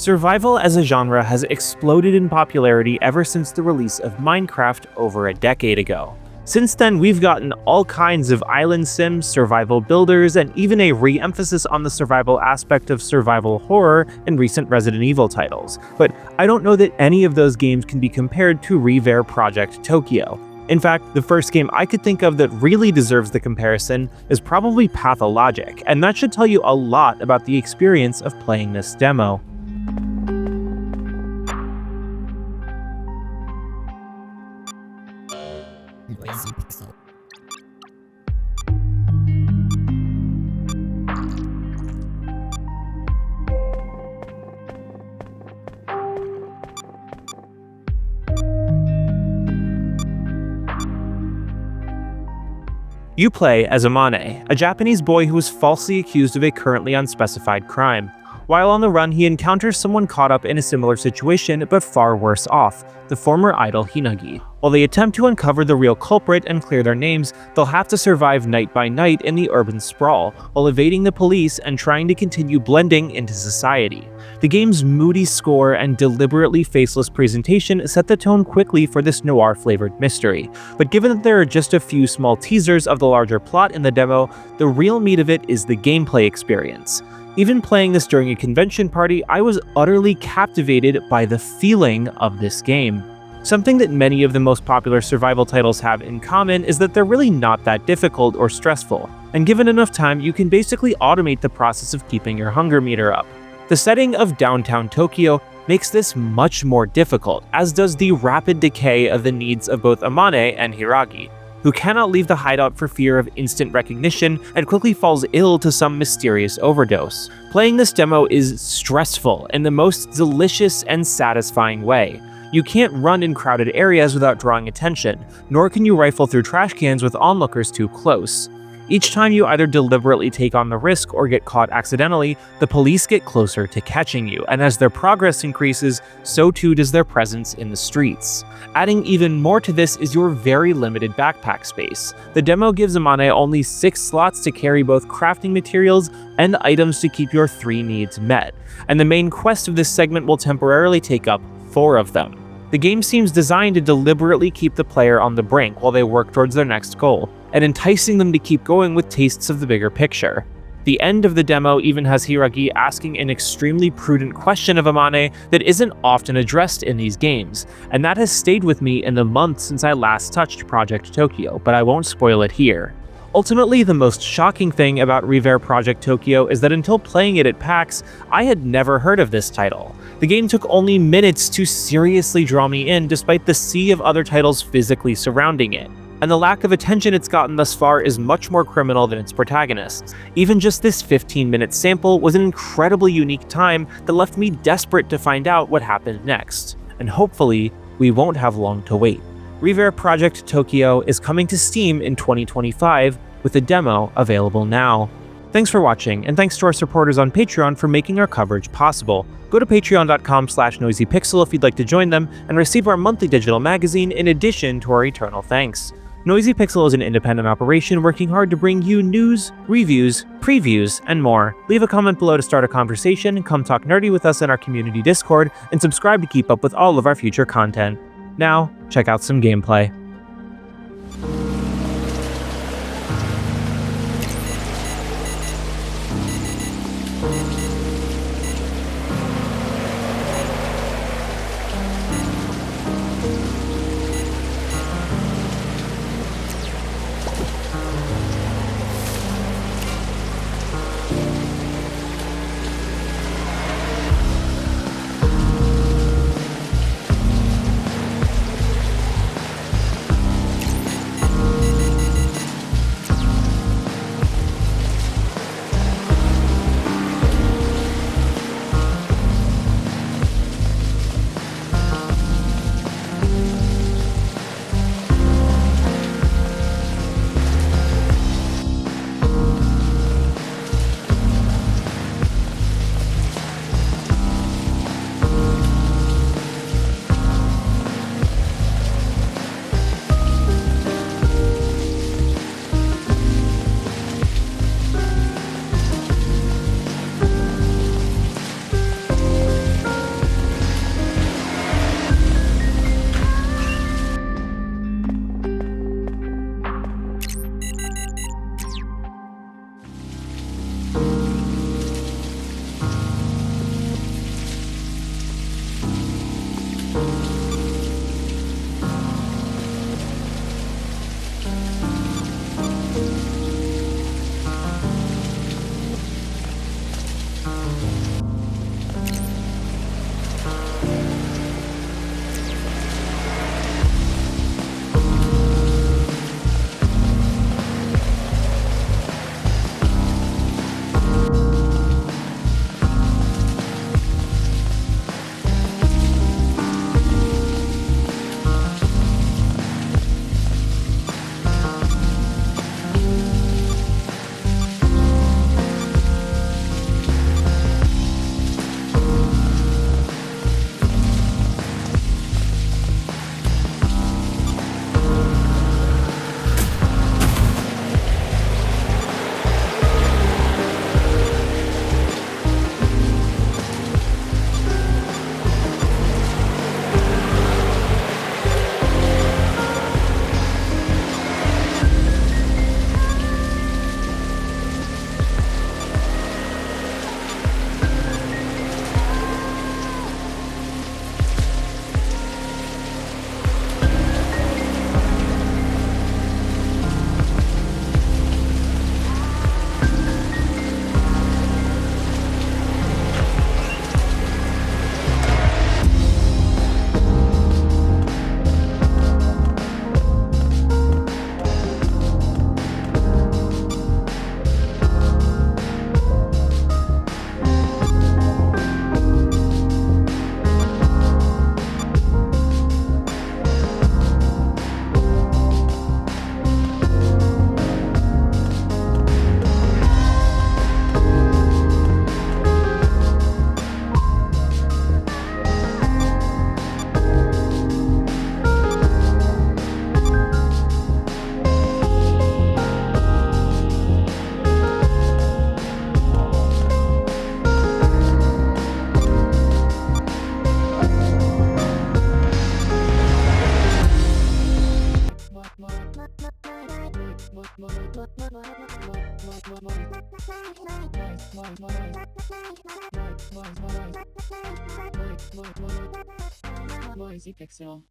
Survival as a genre has exploded in popularity ever since the release of Minecraft over a decade ago. Since then, we've gotten all kinds of island sims, survival builders, and even a re-emphasis on the survival aspect of survival horror in recent Resident Evil titles. But I don't know that any of those games can be compared to Revere Project Tokyo. In fact, the first game I could think of that really deserves the comparison is probably Pathologic, and that should tell you a lot about the experience of playing this demo. You play as Amane, a Japanese boy who is falsely accused of a currently unspecified crime. While on the run, he encounters someone caught up in a similar situation but far worse off, the former idol Hinagi. While they attempt to uncover the real culprit and clear their names, they'll have to survive night by night in the urban sprawl, while evading the police and trying to continue blending into society. The game's moody score and deliberately faceless presentation set the tone quickly for this noir-flavored mystery, but given that there are just a few small teasers of the larger plot in the demo, the real meat of it is the gameplay experience. Even playing this during a convention party, I was utterly captivated by the feeling of this game. Something that many of the most popular survival titles have in common is that they're really not that difficult or stressful, and given enough time, you can basically automate the process of keeping your hunger meter up. The setting of downtown Tokyo makes this much more difficult, as does the rapid decay of the needs of both Amane and Hiragi, who cannot leave the hideout for fear of instant recognition and quickly falls ill to some mysterious overdose. Playing this demo is stressful in the most delicious and satisfying way. You can't run in crowded areas without drawing attention, nor can you rifle through trash cans with onlookers too close. Each time you either deliberately take on the risk or get caught accidentally, the police get closer to catching you, and as their progress increases, so too does their presence in the streets. Adding even more to this is your very limited backpack space. The demo gives Amane only 6 slots to carry both crafting materials and items to keep your 3 needs met, and the main quest of this segment will temporarily take up 4 of them. The game seems designed to deliberately keep the player on the brink while they work towards their next goal, and enticing them to keep going with tastes of the bigger picture. The end of the demo even has Hiragi asking an extremely prudent question of Amane that isn't often addressed in these games, and that has stayed with me in the months since I last touched Project Tokyo, but I won't spoil it here. Ultimately, the most shocking thing about Revere Project Tokyo is that until playing it at PAX, I had never heard of this title. The game took only minutes to seriously draw me in despite the sea of other titles physically surrounding it. And the lack of attention it's gotten thus far is much more criminal than its protagonists. Even just this 15-minute sample was an incredibly unique time that left me desperate to find out what happened next. And hopefully, we won't have long to wait. Revere Project Tokyo is coming to Steam in 2025, with a demo available now. Thanks for watching, and thanks to our supporters on Patreon for making our coverage possible. Go to patreon.com/noisypixel if you'd like to join them and receive our monthly digital magazine in addition to our eternal thanks. Noisy Pixel is an independent operation working hard to bring you news, reviews, previews, and more. Leave a comment below to start a conversation, come talk nerdy with us in our community Discord, and subscribe to keep up with all of our future content. Now, check out some gameplay. Noisy Pixel.